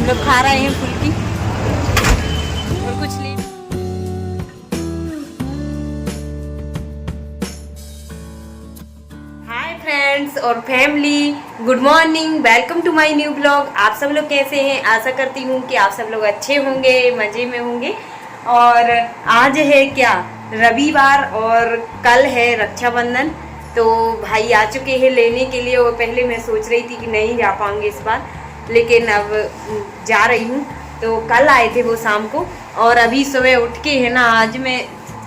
लोग खा रहे हैं फुल्की और कुछ नहीं। हाय फ्रेंड्स और family, good morning, welcome to my new blog. आप सब लोग कैसे हैं? आशा करती हूँ कि आप सब लोग अच्छे होंगे, मज़े में होंगे। और आज है क्या, रविवार, और कल है रक्षाबंधन। तो भाई आ चुके हैं लेने के लिए, और पहले मैं सोच रही थी कि नहीं जा पाऊंगी इस बार, लेकिन अब जा रही हूँ। तो कल आए थे वो शाम को, और अभी सुबह उठ के है ना, आज मैं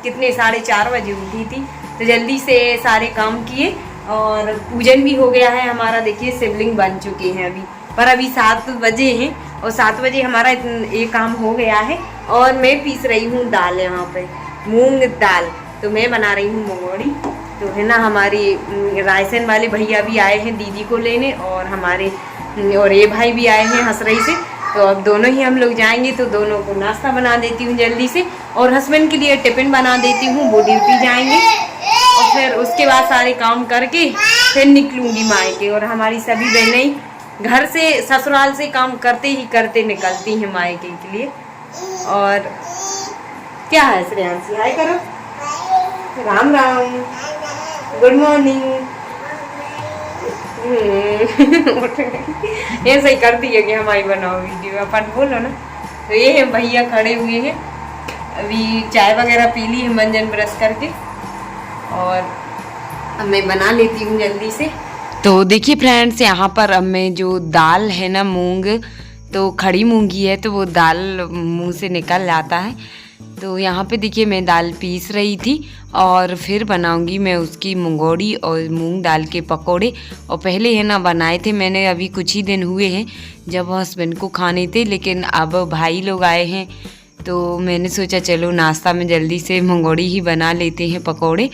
कितने 4:30 बजे उठी थी, तो जल्दी से सारे काम किए और पूजन भी हो गया है हमारा। देखिए शिवलिंग बन चुके हैं अभी, पर अभी 7 बजे हैं, और 7 बजे हमारा ये काम हो गया है। और मैं पीस रही हूँ दाल, यहाँ पे मूंग दाल। तो मैं बना रही हूँ मंगोड़ी। तो है ना, हमारी रायसेन वाले भैया भी आए हैं दीदी को लेने, और हमारे और ये भाई भी आए हैं हसरई से। तो अब दोनों ही हम लोग जाएंगे, तो दोनों को नाश्ता बना देती हूँ जल्दी से, और हस्बैंड के लिए टिफिन बना देती हूँ, वो ड्यूटी जाएंगे। और फिर उसके बाद सारे काम करके फिर निकलूंगी मायके। और हमारी सभी बहनें घर से, ससुराल से काम करते ही करते निकलती हैं मायके के लिए। और क्या है श्रेयांशी, हाय करो, राम राम, गुड मॉर्निंग। ऐसे ही करती है कि हमारी बनाओ वीडियो, अपन बोलो ना। तो ये है भैया खड़े हुए हैं, अभी चाय वगैरह पी ली है मंजन ब्रश करके, और अब मैं बना लेती हूँ जल्दी से। तो देखिए फ्रेंड्स, यहाँ पर अब मैं जो दाल है ना, मूंग, तो खड़ी मूंगी है, तो वो दाल मुंह से निकल जाता है। तो यहाँ पे देखिए मैं दाल पीस रही थी, और फिर बनाऊंगी मैं उसकी मंगोड़ी और मूंग दाल के पकोड़े। और पहले है ना बनाए थे मैंने, अभी कुछ ही दिन हुए हैं जब हस्बैंड को खाने थे, लेकिन अब भाई लोग आए हैं, तो मैंने सोचा चलो नाश्ता में जल्दी से मंगोड़ी ही बना लेते हैं, पकोड़े,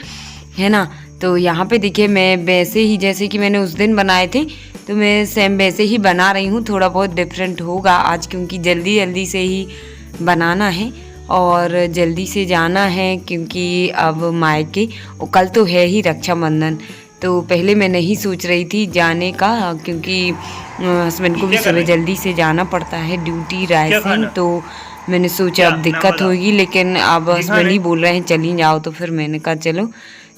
है ना। तो यहाँ पे देखिए मैं वैसे ही जैसे कि मैंने उस दिन बनाए थे, तो मैं सेम वैसे ही बना रही हूँ। थोड़ा बहुत डिफरेंट होगा आज, क्योंकि जल्दी जल्दी से ही बनाना है और जल्दी से जाना है, क्योंकि अब मायके, और कल तो है ही रक्षाबंधन। तो पहले मैं नहीं सोच रही थी जाने का, क्योंकि हस्बैंड को भी सुबह जल्दी से जाना पड़ता है ड्यूटी रायसेन। तो मैंने सोचा अब दिक्कत होगी, लेकिन अब हस्बैंड ही बोल रहे हैं चली जाओ, तो फिर मैंने कहा चलो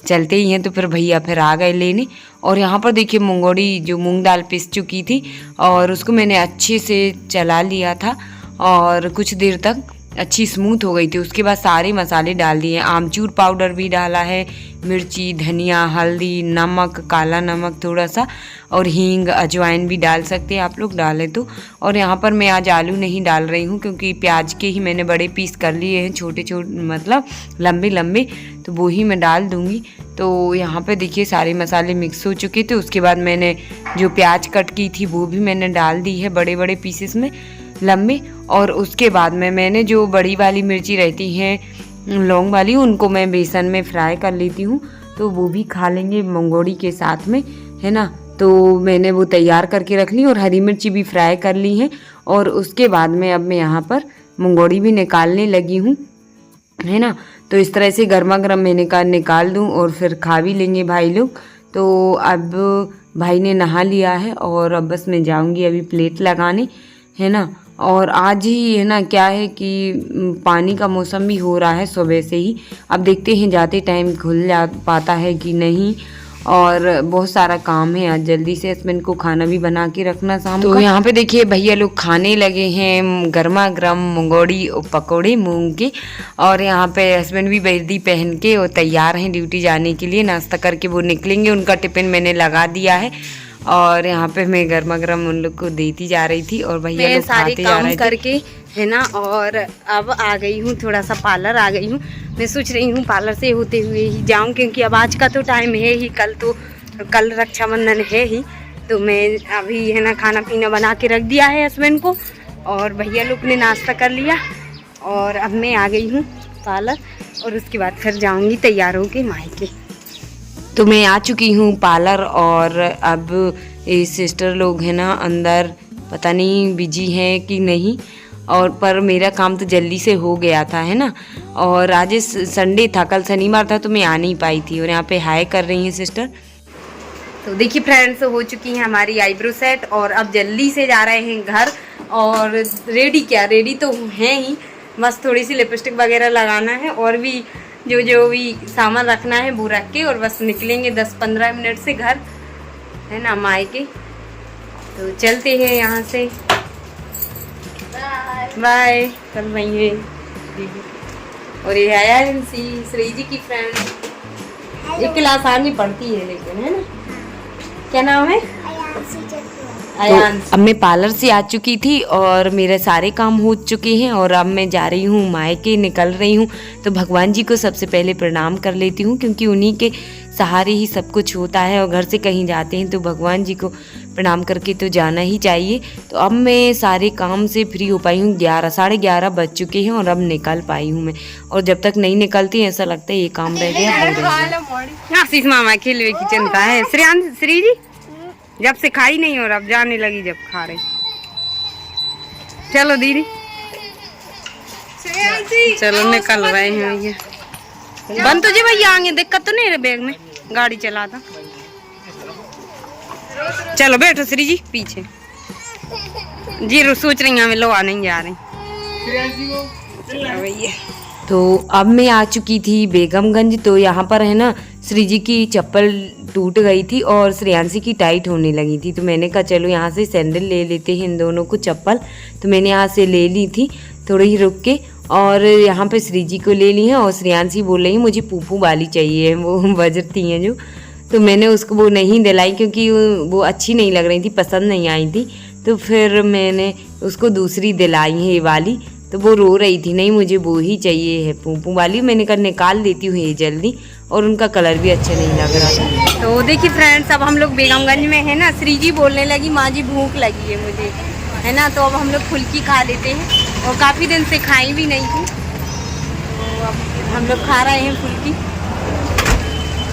चलते ही हैं। तो फिर भैया फिर आ गए लेने। और यहाँ पर देखिए मंगोड़ी जो मूंग दाल पिस चुकी थी, और उसको मैंने अच्छे से चला लिया था, और कुछ देर तक अच्छी स्मूथ हो गई थी। उसके बाद सारे मसाले डाल दिए, आमचूर पाउडर भी डाला है, मिर्ची, धनिया, हल्दी, नमक, काला नमक थोड़ा सा, और हींग, अजवाइन भी डाल सकते हैं आप लोग, डालें तो। और यहाँ पर मैं आज आलू नहीं डाल रही हूँ, क्योंकि प्याज के ही मैंने बड़े पीस कर लिए हैं, छोटे छोटे मतलब लंबे लंबे, तो वो ही मैं डाल दूँगी। तो यहाँ पे देखिए सारे मसाले मिक्स हो चुके थे। उसके बाद मैंने जो प्याज कट की थी वो भी मैंने डाल दी है बड़े बड़े पीसेस में, लंबे। और उसके बाद में मैंने जो बड़ी वाली मिर्ची रहती हैं लौंग वाली, उनको मैं बेसन में फ्राई कर लेती हूँ, तो वो भी खा लेंगे मंगोड़ी के साथ में, है ना। तो मैंने वो तैयार करके रख ली, और हरी मिर्ची भी फ्राई कर ली है। और उसके बाद में अब मैं यहाँ पर मंगोड़ी भी निकालने लगी हूँ, है ना। तो इस तरह से गर्मा गर्म मैंने कहा निकाल दूँ, और फिर खा भी लेंगे भाई लोग। तो अब भाई ने नहा लिया है, और अब बस मैं जाऊँगी अभी प्लेट लगाने, है ना। और आज ही है ना, क्या है कि पानी का मौसम भी हो रहा है सुबह से ही। अब देखते हैं जाते टाइम खुल जा पाता है कि नहीं। और बहुत सारा काम है आज, जल्दी से हस्बैंड को खाना भी बना के रखना शाम को। तो यहाँ पे देखिए भैया लोग खाने लगे हैं गर्मा गर्म मंगोड़ी और पकोड़े मूंग के। और यहाँ पे हस्बैंड भी वर्दी पहन के और तैयार हैं ड्यूटी जाने के लिए, नाश्ता करके वो निकलेंगे। उनका टिफिन मैंने लगा दिया है, और यहाँ पे मैं गर्मा गर्म उन लोग को देती जा रही थी, और भैया लोग खाते जा रहे थे करके, है ना। और अब आ गई हूँ, थोड़ा सा पार्लर आ गई हूँ। मैं सोच रही हूँ पार्लर से होते हुए ही जाऊँ, क्योंकि अब आज का तो टाइम है ही, कल रक्षाबंधन है ही। तो मैं अभी है ना खाना पीना बना के रख दिया है हस्बैंड को, और भैया लोग ने नाश्ता कर लिया। और अब मैं आ गई हूँ पार्लर, और उसके बाद फिर जाऊँगी तैयार होके मायके। तो मैं आ चुकी हूँ पार्लर, और अब ये सिस्टर लोग हैं ना अंदर, पता नहीं बिजी हैं कि नहीं। और पर मेरा काम तो जल्दी से हो गया था, है ना। और आज संडे था, कल शनिवार था, तो मैं आ नहीं पाई थी। और यहाँ पे हाय कर रही हैं सिस्टर। तो देखिए फ्रेंड्स, हो चुकी है हमारी आईब्रो सेट और अब जल्दी से जा रहे हैं घर। और रेडी तो हैं ही, बस थोड़ी सी लिपस्टिक वगैरह लगाना है और भी जो भी सामान रखना है वो रख के और बस निकलेंगे 10-15 मिनट से घर, है ना, मायके। तो चलते हैं यहाँ से। बाय। कल वही है दीदी और ये है श्री जी की फ्रेंड, एक क्लास आनी पड़ती है लेकिन, है ना। क्या नाम है? तो अब मैं पार्लर से आ चुकी थी और मेरे सारे काम हो चुके हैं और अब मैं जा रही हूँ मायके, निकल रही हूँ। तो भगवान जी को सबसे पहले प्रणाम कर लेती हूँ क्योंकि उन्हीं के सहारे ही सब कुछ होता है और घर से कहीं जाते हैं तो भगवान जी को प्रणाम करके तो जाना ही चाहिए। तो अब मैं सारे काम से फ्री हो पाई हूँ, 11-11:30 बज चुके हैं और अब निकल पाई हूँ मैं। और जब तक नहीं निकलती ऐसा लगता है ये काम रह गया। आशीष मामा खेलवे की चिंता है। श्री जी जब से खाई नहीं और अब जाने लगी जब खा रहे। चलो दीदी, चलो निकल रहे हैं भैया। बंद तुझे भैया आगे, दिक्कत तो नहीं है बैग में, गाड़ी चलाता। चलो बैठो श्री जी पीछे जी, सोच रही हमें लोहा नहीं जा रही भैया। तो अब मैं आ चुकी थी बेगमगंज। तो यहाँ पर है ना, श्री जी की चप्पल टूट गई थी और श्रेयांशी की टाइट होने लगी थी। तो मैंने कहा चलो यहाँ से सैंडल ले लेते हैं इन दोनों को चप्पल। तो मैंने यहाँ से ले ली थी थोड़ी ही रुक के और यहाँ पे श्री जी को ले ली है। और श्रेयांशी बोल रही मुझे पूपू वाली चाहिए, वो बजती हैं जो। तो मैंने उसको वो नहीं दिलाई क्योंकि वो अच्छी नहीं लग रही थी, पसंद नहीं आई थी। तो फिर मैंने उसको दूसरी दिलाई है ये वाली। तो वो रो रही थी, नहीं मुझे वो ही चाहिए है पूपू वाली। मैंने कहा निकाल देती हूँ ये जल्दी, और उनका कलर भी अच्छा नहीं लग रहा था। तो देखिए फ्रेंड्स, अब हम लोग बेगमगंज में है ना। श्री जी बोलने लगी माँ जी भूख लगी है मुझे, है ना। तो अब हम लोग फुल्की खा लेते हैं और काफ़ी दिन से खाई भी नहीं थी। तो अब हम लोग खा रहे हैं फुल्की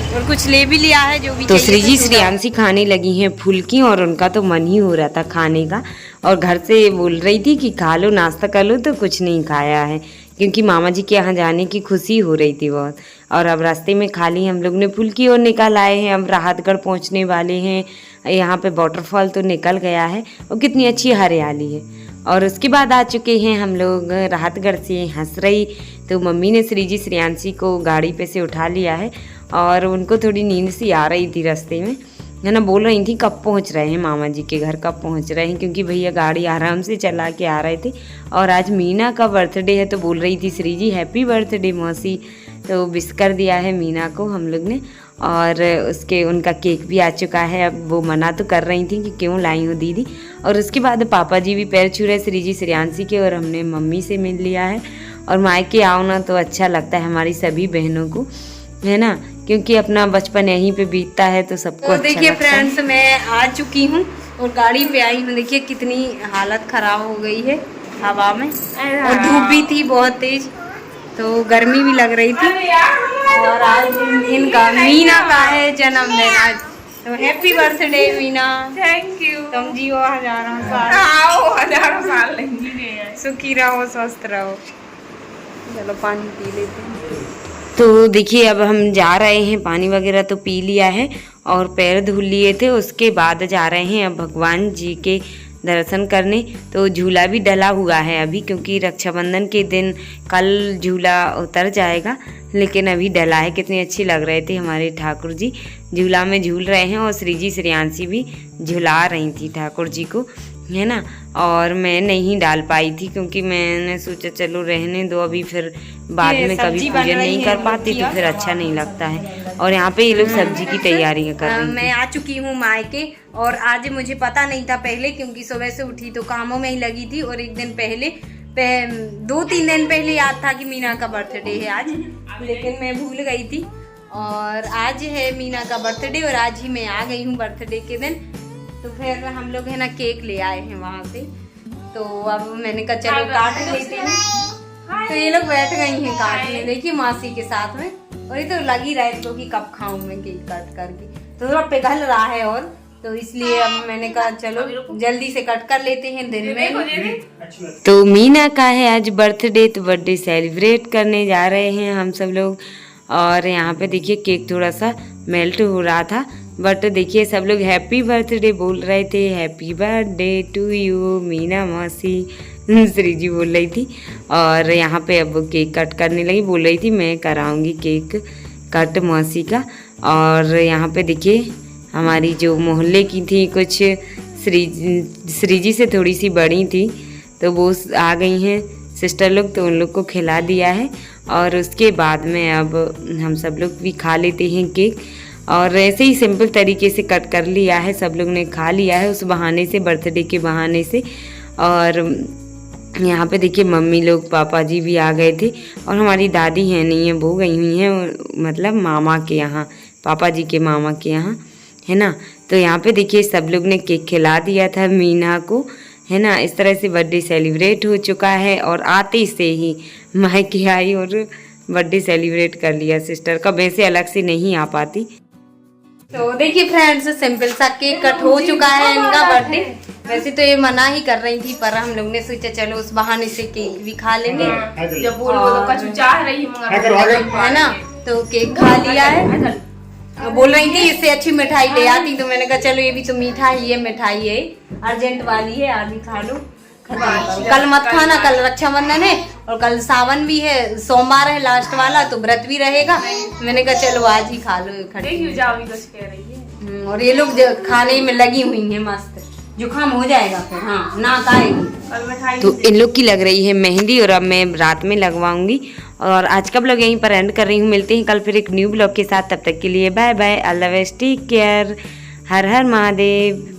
और कुछ ले भी लिया है जो भी। तो श्री जी श्रेयांशी खाने लगी हैं फुल्की और उनका तो मन ही हो रहा था खाने का। और घर से बोल रही थी कि खा लो, नाश्ता कर लो, तो कुछ नहीं खाया है क्योंकि मामा जी के यहाँ जाने की खुशी हो रही थी बहुत। और अब रास्ते में खा ली हम लोग ने फुल्की और निकल आए हैं। अब राहतगढ़ पहुँचने वाले हैं। यहाँ पे वाटरफॉल तो निकल गया है और कितनी अच्छी हरियाली है। और उसके बाद आ चुके हैं हम लोग राहतगढ़ से हंसरई। तो मम्मी ने श्री जी श्रेयांशी को गाड़ी पे से उठा लिया है और उनको थोड़ी नींद सी आ रही थी रास्ते में, है ना। बोल रही थी कब पहुंच रहे हैं मामा जी के घर, कब पहुंच रहे हैं, क्योंकि भैया गाड़ी आराम से चला के आ रहे थे। और आज मीना का बर्थडे है तो बोल रही थी श्री जी हैप्पी बर्थडे मौसी। तो विश कर दिया है मीना को हम लोग ने। और उसके उनका केक भी आ चुका है। अब वो मना तो कर रही थी कि क्यों लाई हो दीदी। और उसके बाद पापा जी भी पैर छू रहे श्री जी श्रेयांशी के और हमने मम्मी से मिल लिया है। और मायके आओ ना तो अच्छा लगता है हमारी सभी बहनों को, है ना, क्योंकि अपना बचपन यहीं पे बीतता है तो सबको तो अच्छा देखिए फ्रेंड्स, मैं आ चुकी हूँ और गाड़ी पे आई हूँ। देखिए कितनी हालत खराब हो गई है हवा में, और धूप भी थी बहुत तेज, तो गर्मी भी लग रही थी। और आज इनका मीना का है जन्मदिन आज, तो happy birthday Meena. Thank you. तुम जियो हजारों साल, सुखी रहो, स्वस्थ रहो। चलो पानी पी लेते हैं। तो देखिए अब हम जा रहे हैं, पानी वगैरह तो पी लिया है और पैर धुल लिए थे। उसके बाद जा रहे हैं अब भगवान जी के दर्शन करने। तो झूला भी डला हुआ है अभी, क्योंकि रक्षाबंधन के दिन कल झूला उतर जाएगा, लेकिन अभी डला है। कितने अच्छी लग रहे थे हमारे ठाकुर जी, झूला में झूल रहे हैं। और श्री जी श्रेयांशी भी झुला रही थी ठाकुर जी को, है ना। और मैं नहीं डाल पाई थी क्योंकि मैंने सोचा चलो रहने दो, अभी फिर बाद में कभी पूजन नहीं कर पाती तो फिर अच्छा नहीं लगता है। और यहाँ पे ये लोग सब्जी की तैयारियां कर रही हैं। मैं आ चुकी हूँ मायके और आज मुझे पता नहीं था पहले, क्योंकि सुबह से उठी तो कामों में ही लगी थी। और एक दिन पहले 2-3 दिन पहले याद था कि मीना का बर्थडे है आज, लेकिन मैं भूल गई थी। और आज है मीना का बर्थडे और आज ही मैं आ गई हूँ बर्थडे के दिन। तो फिर हम लोग है ना केक ले आए हैं वहाँ से। तो अब मैंने कहा चलो काट लेते हैं। तो ये लोग बैठ गई हैं काटने, देखिए मासी के साथ में। और ये तो लगी रहे तो कि कब खाऊं मैं केक काट करके, तो थोड़ा पिघल रहा है और तो इसलिए अब मैंने कहा चलो जल्दी से कट कर लेते हैं दिन में। तो मीना का है आज बर्थडे, तो बर्थडे सेलिब्रेट करने जा रहे हैं हम सब लोग। और यहाँ पे देखिए केक थोड़ा सा मेल्ट हो रहा था, बट देखिए सब लोग हैप्पी बर्थडे बोल रहे थे, happy birthday to you Meena मौसी, श्री जी बोल रही थी। और यहाँ पे अब केक कट करने लगी, बोल रही थी मैं कराऊंगी केक कट मौसी का। और यहाँ पे देखिए हमारी जो मोहल्ले की थी कुछ श्री जी से थोड़ी सी बड़ी थी, तो वो आ गई हैं सिस्टर लोग, तो उन लोग को खिला दिया है। और उसके बाद में अब हम सब लोग भी खा लेते हैं केक। और ऐसे ही सिंपल तरीके से कट कर लिया है, सब लोग ने खा लिया है उस बहाने से, बर्थडे के बहाने से। और यहाँ पे देखिए मम्मी लोग पापा जी भी आ गए थे, और हमारी दादी है नहीं है, वो गई हुई हैं मतलब मामा के यहाँ, पापा जी के मामा के यहाँ, है ना। तो यहाँ पे देखिए सब लोग ने केक खिला दिया था मीना को, है ना। इस तरह से बर्थडे सेलिब्रेट हो चुका है। और आते से ही मायके आई और बर्थडे सेलिब्रेट कर लिया सिस्टर का, वैसे अलग से नहीं आ पाती। तो देखिए फ्रेंड्स, सिंपल सा केक कट हो चुका है इनका बर्थडे। वैसे तो ये मना ही कर रही थी, पर हम लोग ने सोचा चलो उस बहाने से केक भी खा लेंगे। जब बोलो तो कछु चाह रही है ना, तो केक खा लिया है। बोल रही थी इससे अच्छी मिठाई ले आती, तो मैंने कहा चलो ये भी तो मीठा ही है, मिठाई है अर्जेंट वाली है, आधी खा लो, कल मत खाना, कल रक्षाबंधन है और कल सावन भी है, सोमवार है लास्ट वाला, तो व्रत भी रहेगा। मैंने कहा चलो आज ही खा लो और ये लोग खाने में लगी हुई है मस्त, जुकाम हो जाएगा फिर, हाँ नाक आएगी। तो इन लोग की लग रही है मेहंदी, और अब मैं रात में लगवाऊंगी। और आज का ब्लॉग यहीं पर एंड कर रही हूँ, मिलते हैं कल फिर एक न्यू ब्लॉग के साथ, तब तक के लिए bye bye, all the best, take care, हर हर महादेव।